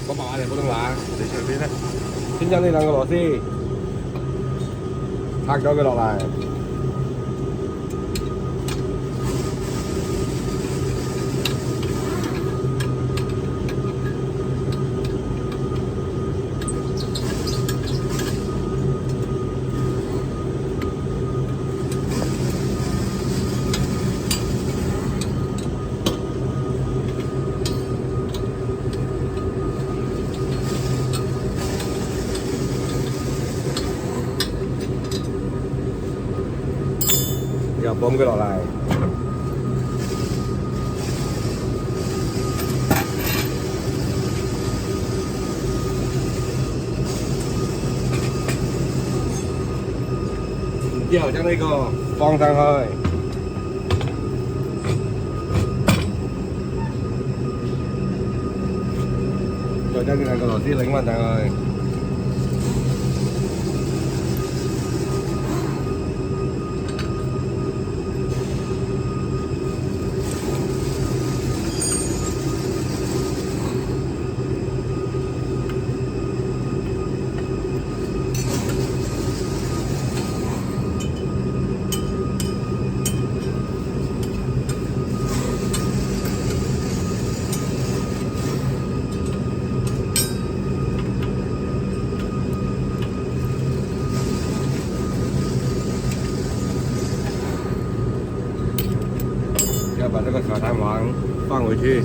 我把也不能拿，你隨便啦。先將呢兩個螺絲拆咗佢落嚟。又綁佢落嚟，然之後將呢個放上去，再將呢兩個螺絲擰翻上去。要把这个小弹簧放回去。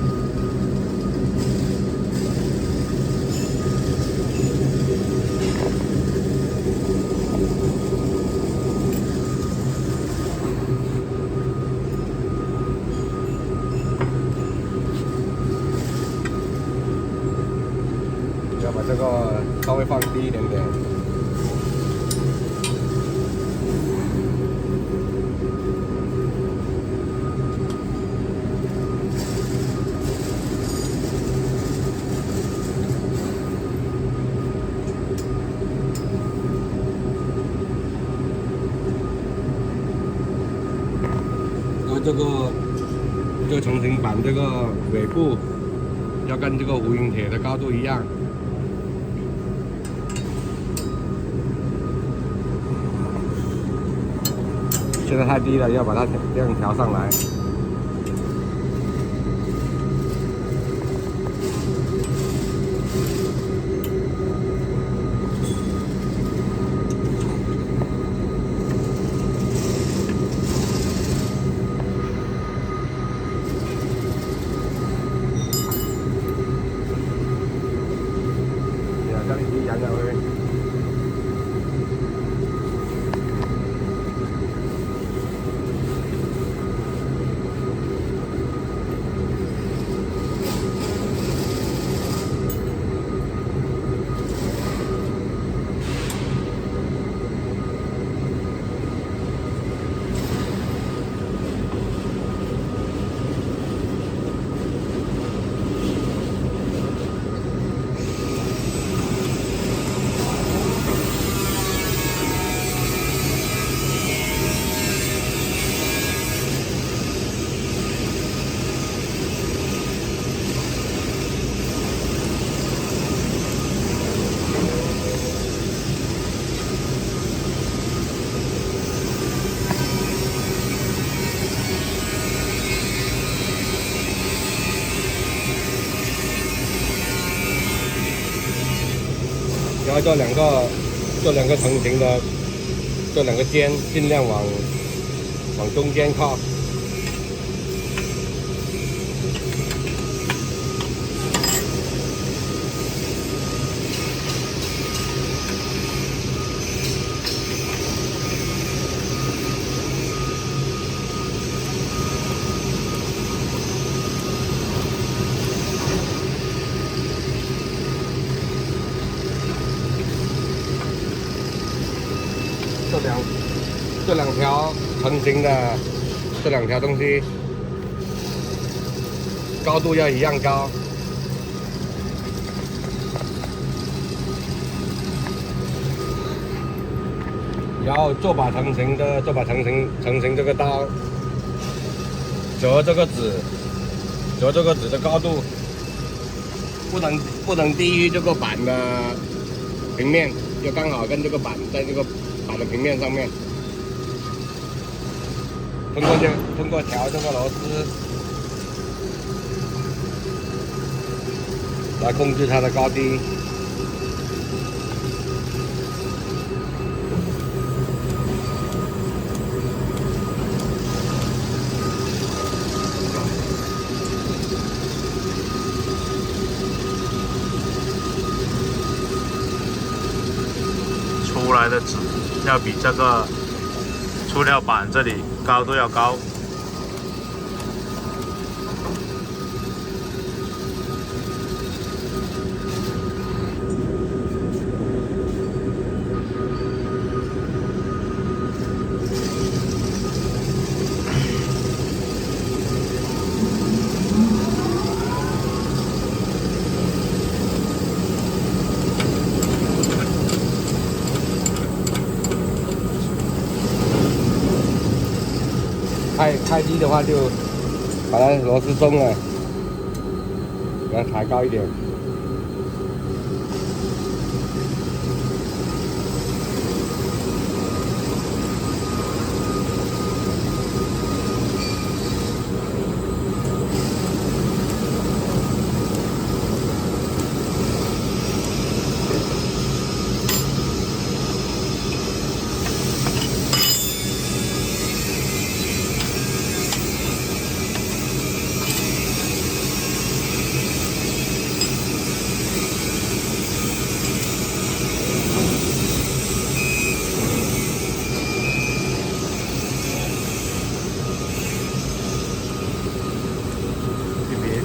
要把这个稍微放低一点点。这个重型板这个尾部要跟这个无影铁的高度一样。现在太低了，要把它这样调上来。將呢啲引入去。然后这两个成型的这两个尖尽量往中间靠。这两条成型的这两条东西高度要一样高。然后做把成型这个刀，折这个纸的高度不能低于这个板的平面，就刚好跟这个板在这个板的平面上面。通过调这个螺丝来控制它的高低。出来的纸要比这个塑料板这里高度要高。太低的话就把它螺丝松了，把它抬高一点。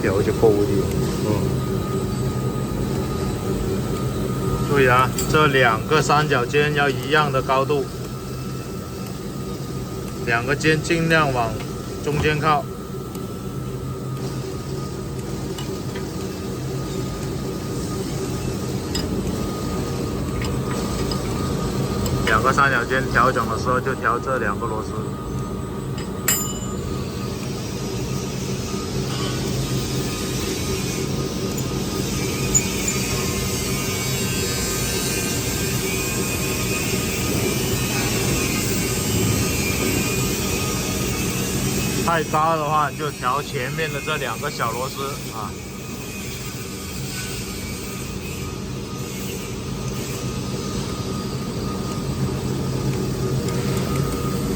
调就高啲。注意啊，这两个三角尖要一样的高度，两个尖尽量往中间靠。两个三角尖调整的时候，就调这两个螺丝。太高的话，就调前面的这两个小螺丝啊。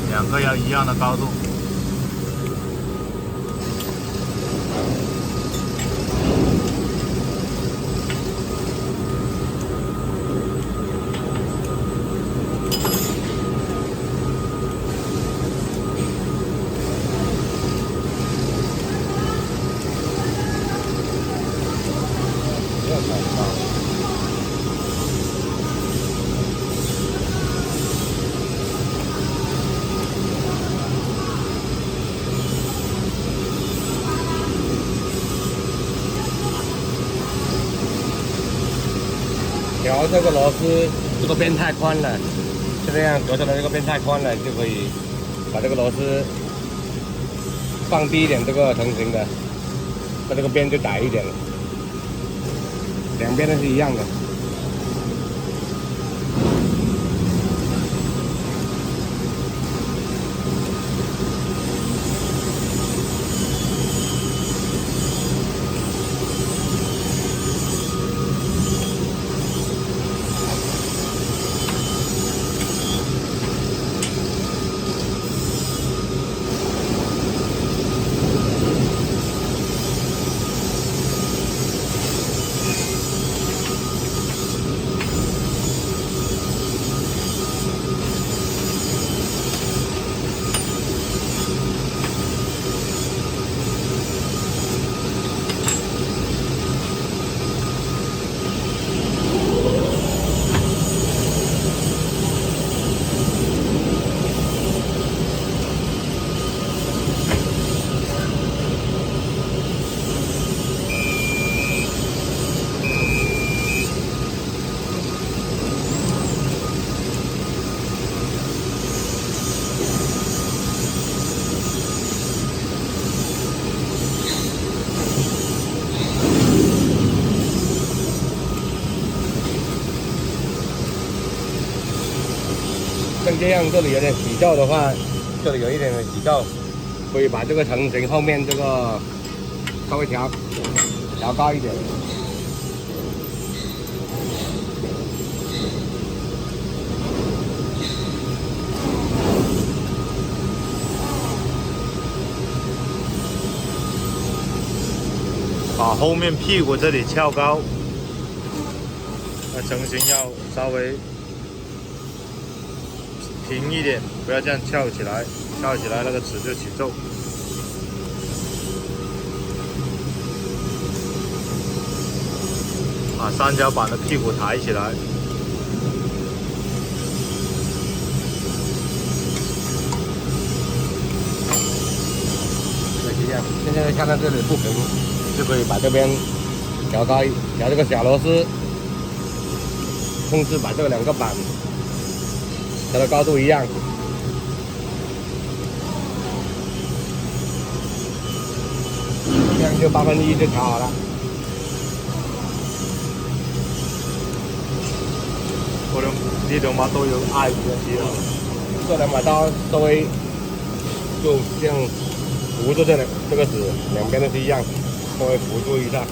两个要一样的高度。调这个螺丝，这个边太宽了，这样隔出来这个边太宽了，就可以把这个螺丝放低一点，这个成型的，它这个边就窄一点了，两边都是一样的。像这样这里有点起皱的话，这里有一点的起皱，可以把这个成型后面这个稍微调高一点。把后面屁股这里翘高，那成型要稍微平一点，不要这样翘起来，翘起来那个齿就起皱。把三角板的屁股抬起来。这样，现在看到这里不平，就可以把这边调高调这个小螺丝，控制把这两个板调的高度一样。这样就1/8就调好了。可能呢兩把刀要挨住一啲咯。这两把刀稍微就这样扶住这个纸，两边都是一样，稍微扶住一下。